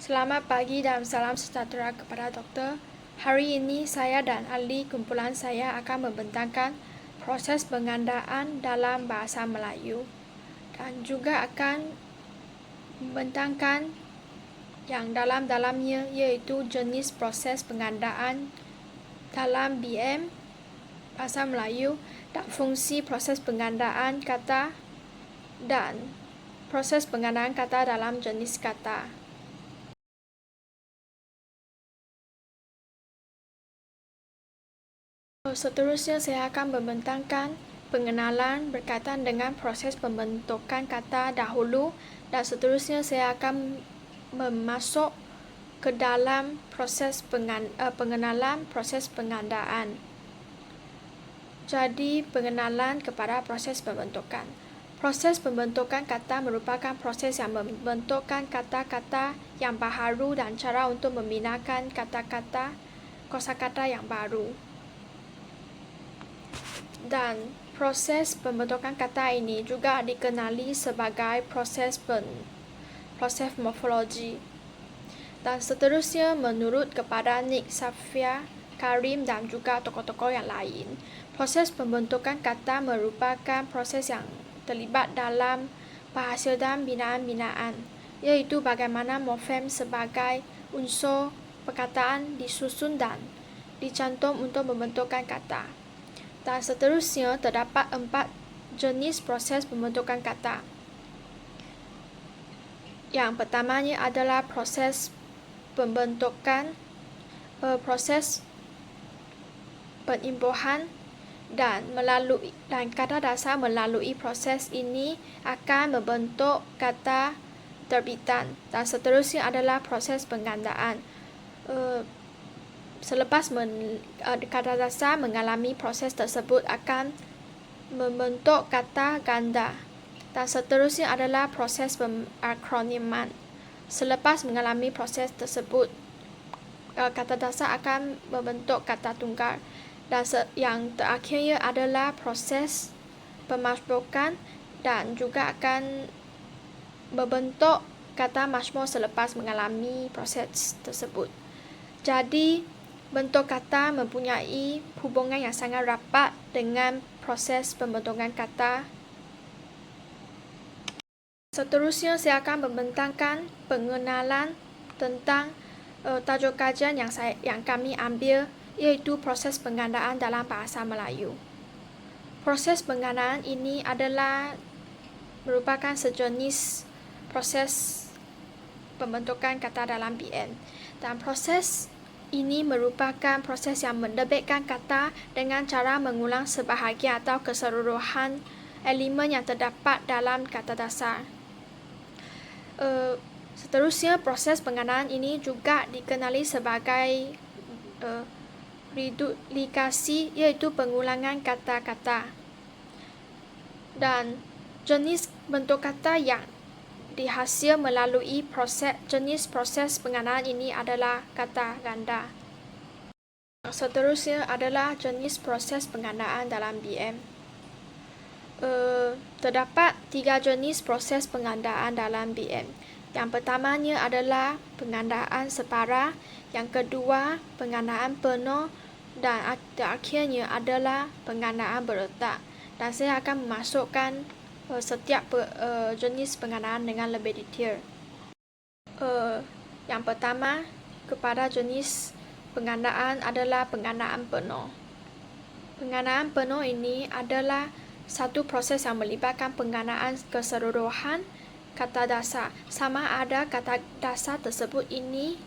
Selamat pagi dan salam sejahtera kepada doktor. Hari ini saya dan ahli kumpulan saya akan membentangkan proses pengandaan dalam bahasa Melayu dan juga akan membentangkan yang dalam-dalamnya iaitu jenis proses pengandaan dalam BM bahasa Melayu dan fungsi proses pengandaan kata dan proses pengandaan kata dalam jenis kata. Seterusnya saya akan membentangkan pengenalan berkaitan dengan proses pembentukan kata dahulu dan seterusnya saya akan memasuk ke dalam proses pengenalan proses pengandaan. Jadi pengenalan kepada proses pembentukan. Proses pembentukan kata merupakan proses yang membentukkan kata-kata yang baharu dan cara untuk membinakan kata-kata kosakata yang baru. Dan proses pembentukan kata ini juga dikenali sebagai proses morfologi. Dan seterusnya menurut kepada Nick, Safia, Karim dan juga tokoh-tokoh yang lain, proses pembentukan kata merupakan proses yang terlibat dalam penghasilkan binaan-binaan, yaitu bagaimana morfem sebagai unsur perkataan disusun dan dicantum untuk membentukkan kata. Dan seterusnya terdapat 4 jenis proses pembentukan kata. Yang pertamanya adalah proses pembentukan proses penimbuhan dan kata dasar melalui proses ini akan membentuk kata terbitan. Dan seterusnya adalah proses penggandaan. Selepas kata dasar mengalami proses tersebut akan membentuk kata ganda. Dan seterusnya adalah proses pengakroniman. Selepas mengalami proses tersebut, kata dasar akan membentuk kata tunggal. Dan yang terakhirnya adalah proses pemasbukan dan juga akan membentuk kata masbuk selepas mengalami proses tersebut. Jadi, bentuk kata mempunyai hubungan yang sangat rapat dengan proses pembentukan kata. Seterusnya saya akan membentangkan pengenalan tentang tajuk kajian yang kami ambil, iaitu proses penggandaan dalam bahasa Melayu. Proses penggandaan ini merupakan sejenis proses pembentukan kata dalam BN. Dan proses ini merupakan proses yang menerbitkan kata dengan cara mengulang sebahagian atau keseluruhan elemen yang terdapat dalam kata dasar. Seterusnya, proses penggandaan ini juga dikenali sebagai reduplikasi, iaitu pengulangan kata-kata. Dan jenis bentuk kata yang dihasil melalui jenis proses penggandaan ini adalah kata ganda. Seterusnya adalah jenis proses penggandaan dalam BM. Terdapat 3 jenis proses penggandaan dalam BM. Yang pertamanya adalah penggandaan separa, yang kedua penggandaan penuh, dan terakhirnya adalah penggandaan berletak. Dan saya akan memasukkan setiap jenis penggandaan dengan lebih detail. Yang pertama, kepada jenis penggandaan adalah penggandaan penuh. Penggandaan penuh ini adalah satu proses yang melibatkan penggandaan keseluruhan kata dasar, sama ada kata dasar tersebut ini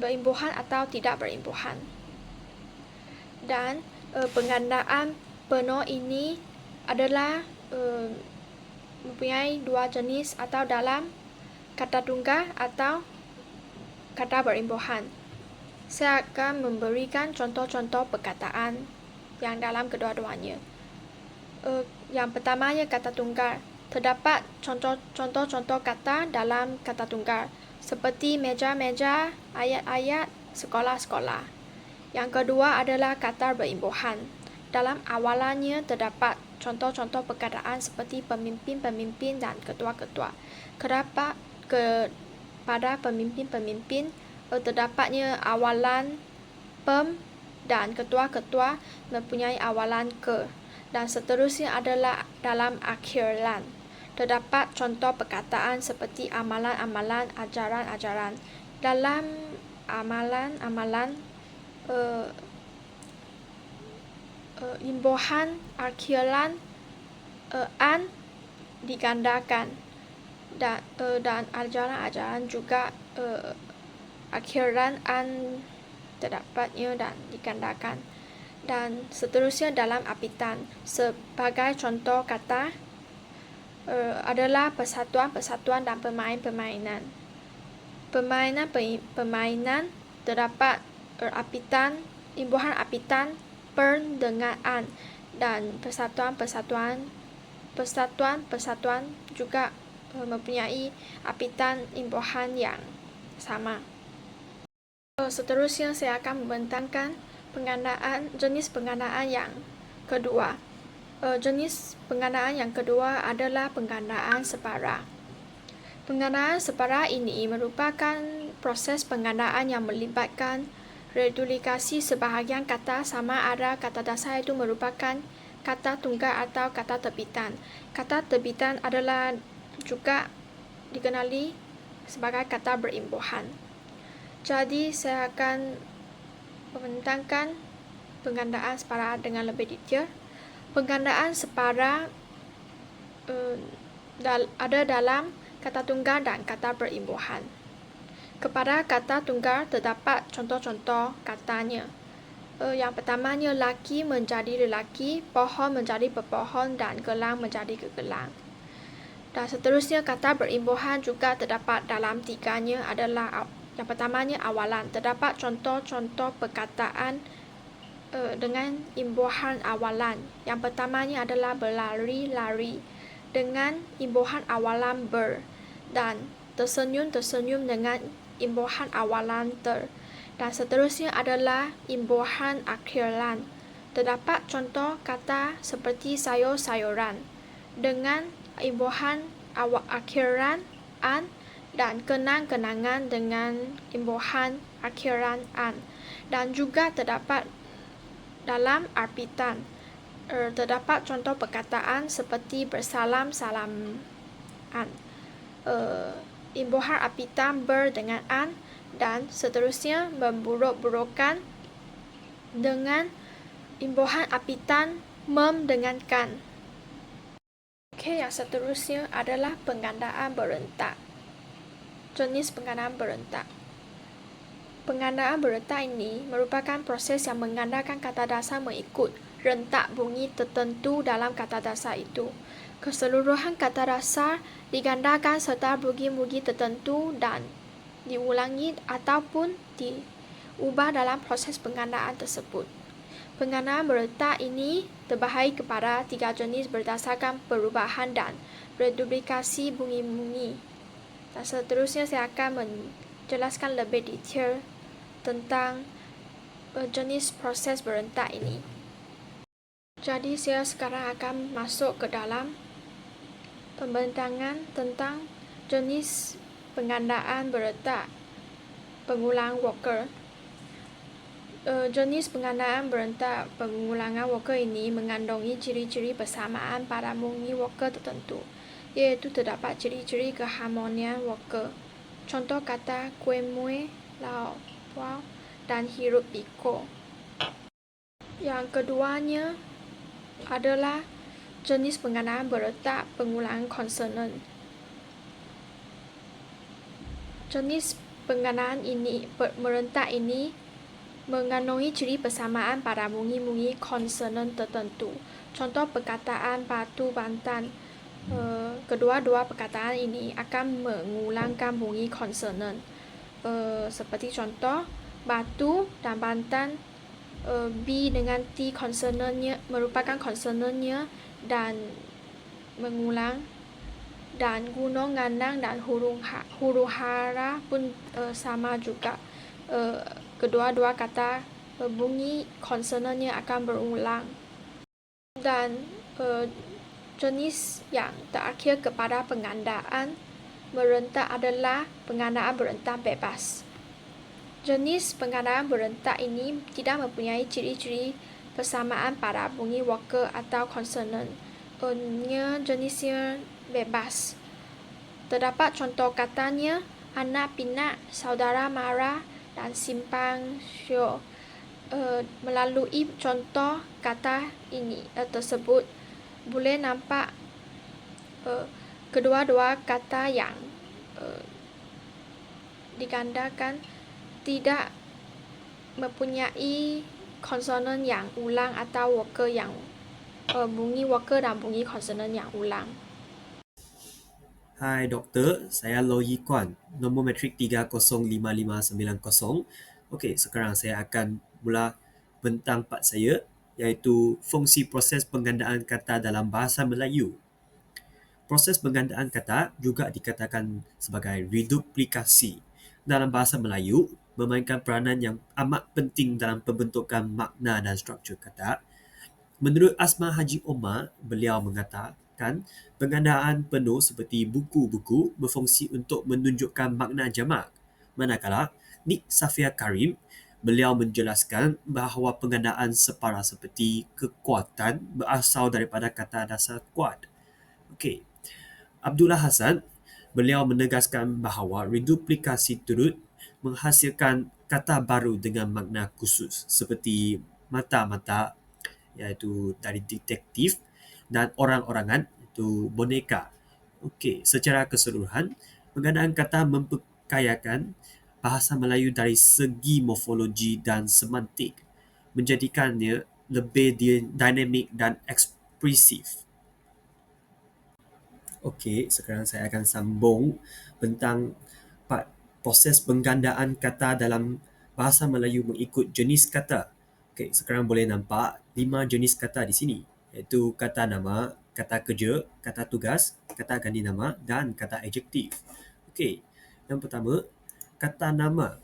berimbuhan atau tidak berimbuhan. Dan penggandaan penuh ini adalah mempunyai 2 jenis atau dalam kata tunggal atau kata berimbuhan. Saya akan memberikan contoh-contoh perkataan yang dalam kedua-duanya. Yang pertamanya kata tunggal. Terdapat contoh-contoh kata dalam kata tunggal seperti meja-meja, ayat-ayat, sekolah-sekolah. Yang kedua adalah kata berimbuhan. Dalam awalannya terdapat contoh-contoh perkataan seperti pemimpin-pemimpin dan ketua-ketua. kepada pemimpin-pemimpin, terdapatnya awalan pem dan ketua-ketua mempunyai awalan ke, dan seterusnya adalah dalam akhiran. Terdapat contoh perkataan seperti amalan-amalan, ajaran-ajaran. Dalam amalan-amalan, imbuhan akhiran an digandakan, dan ajaran-ajaran juga akhiran an terdapatnya dan digandakan. Dan seterusnya dalam apitan. Sebagai contoh kata adalah persatuan-persatuan dan permainan-permainan. Permainan terdapat apitan, imbuhan apitan pern dengan an, dan persatuan-persatuan juga mempunyai apitan imbuhan yang sama. Seterusnya saya akan membentangkan jenis penggandaan yang kedua. Jenis penggandaan yang kedua adalah penggandaan separa. Penggandaan separa ini merupakan proses penggandaan yang melibatkan reduplikasi sebahagian kata, sama ada kata dasar itu merupakan kata tunggal atau kata terbitan. Kata terbitan adalah juga dikenali sebagai kata berimbuhan. Jadi saya akan membentangkan penggandaan separa dengan lebih detail. Penggandaan separa ada dalam kata tunggal dan kata berimbuhan. Kepada kata tunggal terdapat contoh-contoh katanya. Yang pertamanya, laki menjadi lelaki, pohon menjadi pepohon, dan gelang menjadi gelang. Dan seterusnya kata berimbuhan juga terdapat dalam tiganya adalah yang pertamanya awalan. Terdapat contoh-contoh perkataan dengan imbuhan awalan. Yang pertamanya adalah berlari-lari dengan imbuhan awalan ber, dan tersenyum-tersenyum dengan imbuhan awalan ter. Dan seterusnya adalah imbuhan akhiran. Terdapat contoh kata seperti sayur-sayuran dengan imbuhan akhiran an, dan kenang-kenangan dengan imbuhan akhiran an. Dan juga terdapat dalam apitan terdapat contoh perkataan seperti bersalam-salaman. Imbuhan apitan ber dengan an, dan seterusnya memburuk-burukkan dengan imbuhan apitan mem dengan kan. Yang seterusnya adalah penggandaan berentak. Jenis penggandaan berentak. Penggandaan berentak ini merupakan proses yang menggandakan kata dasar mengikut rentak bunyi tertentu dalam kata dasar itu. Keseluruhan kata dasar digandakan serta bunyi-bunyi tertentu dan diulangi ataupun diubah dalam proses penggandaan tersebut. Penggandaan berentak ini terbahagi kepada 3 jenis berdasarkan perubahan dan reduplikasi bunyi-bunyi. Dan seterusnya saya akan menjelaskan lebih detail tentang jenis proses berentak ini. Jadi saya sekarang akan masuk ke dalam pembentangan tentang jenis penggandaan berentak pengulang Walker. Jenis penggandaan berentak pengulangan Walker ini mengandungi ciri-ciri persamaan pada bunyi Walker tertentu, iaitu terdapat ciri-ciri keharmonian Walker. Contoh kata kue mue, lau, wow, dan hirup pikuk. Yang keduanya adalah jenis penggandaan berentak pengulangan konsonan. Jenis penggandaan ini berentak ini mengandungi ciri persamaan pada bunyi-bunyi konsonan tertentu. Contoh perkataan batu bantan. Kedua-dua perkataan ini akan mengulangkan bunyi konsonan. Seperti contoh batu dan bantan, B dengan T konsonannya merupakan konsonannya dan mengulang, dan gunung ganang dan huru hara pun sama juga. Kedua-dua kata bunyi konsonannya akan berulang. Dan jenis yang terakhir kepada penggandaan merentak adalah pengandaan berentak bebas. Jenis pengandaan berentak ini tidak mempunyai ciri-ciri persamaan pada bunyi vokal atau konsonan. Jenisnya bebas. Terdapat contoh katanya, anak pinak, saudara marah, dan simpang siur. Melalui contoh kata ini tersebut, boleh nampak kedua-dua kata yang digandakan tidak mempunyai konsonan yang ulang atau vokal yang bunyi vokal dan bunyi konsonan yang ulang. Hai doktor, saya Loh Yi Kuan, nombor matrik 305590. Okey, sekarang saya akan mula bentang part saya, iaitu fungsi proses penggandaan kata dalam bahasa Melayu. Proses penggandaan kata juga dikatakan sebagai reduplikasi. Dalam bahasa Melayu, memainkan peranan yang amat penting dalam pembentukan makna dan struktur kata. Menurut Asma Haji Omar, beliau mengatakan penggandaan penuh seperti buku-buku berfungsi untuk menunjukkan makna jamak. Manakala Nik Safia Karim, beliau menjelaskan bahawa penggandaan separa seperti kekuatan berasal daripada kata dasar kuat. Okey, Abdullah Hassan, beliau menegaskan bahawa reduplikasi turut menghasilkan kata baru dengan makna khusus seperti mata-mata iaitu dari detektif dan orang-orangan iaitu boneka. Okey, secara keseluruhan, penggandaan kata memperkayakan bahasa Melayu dari segi morfologi dan semantik, menjadikannya lebih dinamik dan ekspresif. Okey, sekarang saya akan sambung tentang proses penggandaan kata dalam bahasa Melayu mengikut jenis kata. Okey, sekarang boleh nampak 5 jenis kata di sini, iaitu kata nama, kata kerja, kata tugas, kata ganti nama dan kata adjektif. Okey, yang pertama, kata nama.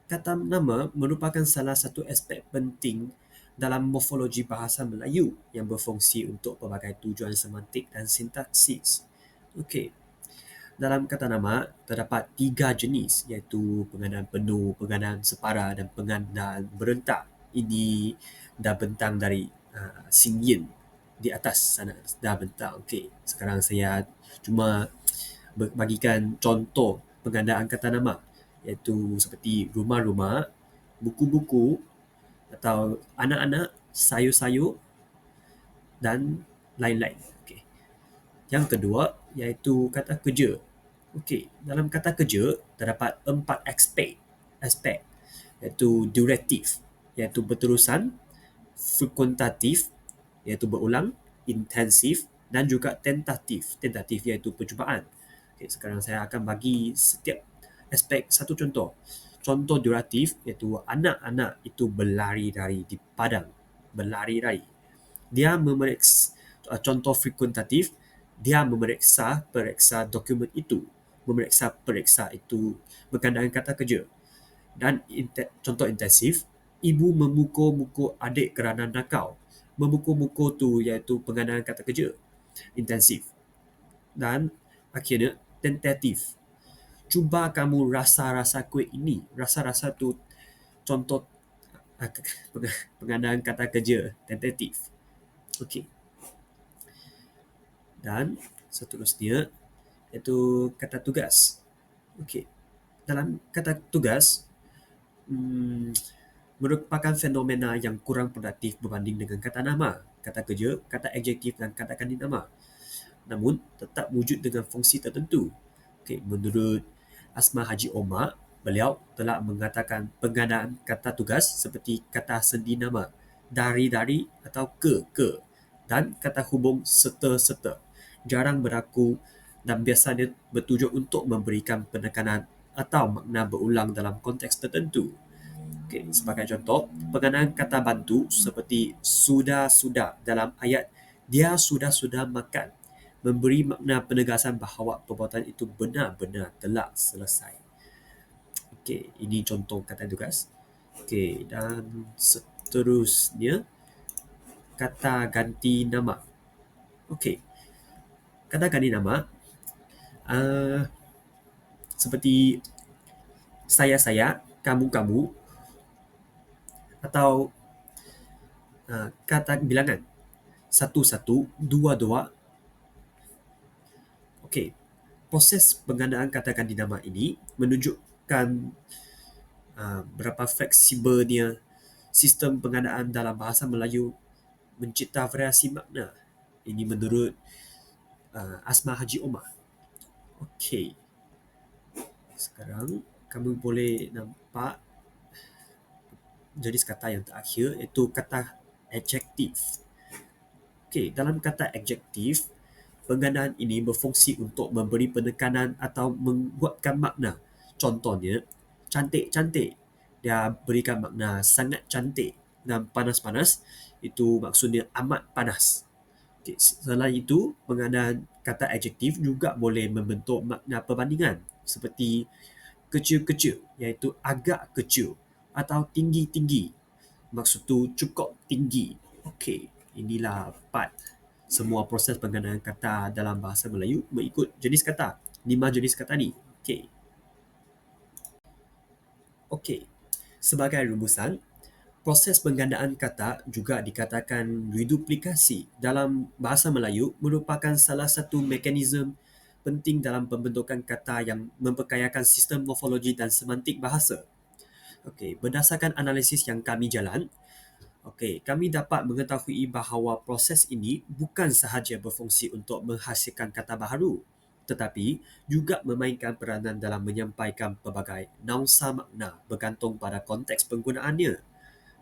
Kata nama merupakan salah satu aspek penting dalam morfologi bahasa Melayu yang berfungsi untuk pelbagai tujuan semantik dan sintaksis. Okey, dalam kata nama terdapat 3 jenis, iaitu penggandaan penuh, penggandaan separa dan penggandaan berentak. Ini dah bentang dari Sing Yin di atas sana, dah bentang. Okey, sekarang saya cuma bagikan contoh penggandaan kata nama, iaitu seperti rumah-rumah, buku-buku atau anak-anak, sayur-sayur dan lain-lain. Okey. Yang kedua iaitu kata kerja. Okey, dalam kata kerja terdapat 4 aspek iaitu duratif iaitu berterusan, frekuentatif iaitu berulang, intensif dan juga tentatif iaitu percubaan. Okey, sekarang saya akan bagi setiap aspek satu contoh. Contoh duratif iaitu anak-anak itu berlari-lari di padang, berlari-lari. Dia memeriksa. Contoh frekuentatif, dia periksa dokumen itu. Periksa itu berkandungan kata kerja. Dan contoh intensif, ibu memukul-mukul adik kerana nakal. Memukul-mukul tu iaitu penggandaan kata kerja. Intensif. Dan akhirnya tentatif. Cuba kamu rasa-rasa kuih ini. Rasa-rasa tu contoh penggandaan kata kerja tentatif. Okey. Dan seterusnya iaitu kata tugas. Okey. Dalam kata tugas merupakan fenomena yang kurang produktif berbanding dengan kata nama, kata kerja, kata adjektif dan kata ganti nama. Namun tetap wujud dengan fungsi tertentu. Okey, menurut Asma Haji Omar, beliau telah mengatakan penggandaan kata tugas seperti kata sendi nama, dari atau ke dan kata hubung serta jarang berlaku dan biasanya bertujuan untuk memberikan penekanan atau makna berulang dalam konteks tertentu. Okay, sebagai contoh, penggandaan kata bantu seperti sudah dalam ayat dia sudah makan memberi makna penegasan bahawa perbuatan itu benar-benar telah selesai. Okey, ini contoh kata tugas. Okey, dan seterusnya kata ganti nama. Okey, kata ganti nama Uh, seperti saya, kamu, atau kata bilangan. Satu, satu, dua, dua. Okey, proses penggandaan kata kandinama ini menunjukkan berapa fleksibelnya sistem penggandaan dalam bahasa Melayu mencipta variasi makna. Ini menurut Asma Haji Omar. Okey, sekarang kamu boleh nampak jenis kata yang terakhir iaitu kata adjektif. Okey, dalam kata adjektif, penggandaan ini berfungsi untuk memberi penekanan atau menguatkan makna. Contohnya, cantik-cantik. Dia berikan makna sangat cantik. Dan panas-panas, itu maksudnya amat panas. Okay. Selain itu, penggandaan kata adjektif juga boleh membentuk makna perbandingan. Seperti kecil-kecil, iaitu agak kecil. Atau tinggi-tinggi. Maksud tu cukup tinggi. Okey, inilah part semua proses penggandaan kata dalam bahasa Melayu mengikut jenis kata. 5 jenis kata ni. Okey. Okey. Sebagai rumusan, proses penggandaan kata juga dikatakan reduplikasi dalam bahasa Melayu merupakan salah satu mekanisme penting dalam pembentukan kata yang memperkayakan sistem morfologi dan semantik bahasa. Okey, berdasarkan analisis yang kami jalan, okey, kami dapat mengetahui bahawa proses ini bukan sahaja berfungsi untuk menghasilkan kata baharu, tetapi juga memainkan peranan dalam menyampaikan pelbagai nausa makna bergantung pada konteks penggunaannya.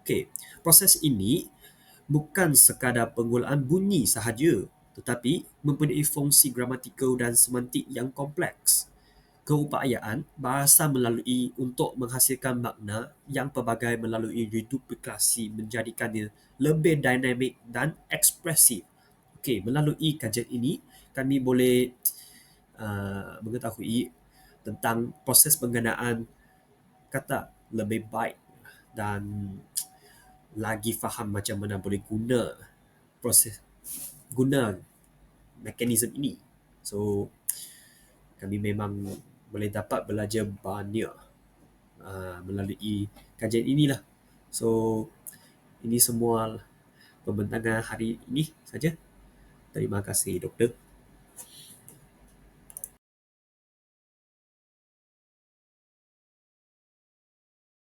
Okey, proses ini bukan sekadar penggunaan bunyi sahaja, tetapi mempunyai fungsi gramatikal dan semantik yang kompleks. Keupayaan bahasa melalui untuk menghasilkan makna yang pelbagai melalui reduplikasi menjadikannya lebih dinamik dan ekspresif. Okey, melalui kajian ini kami boleh mengetahui tentang proses penggandaan kata lebih baik dan lagi faham macam mana boleh guna mekanisme ini. So kami memang boleh dapat belajar banyak melalui kajian inilah. So ini semua pembentangan hari ini saja. Terima kasih doktor.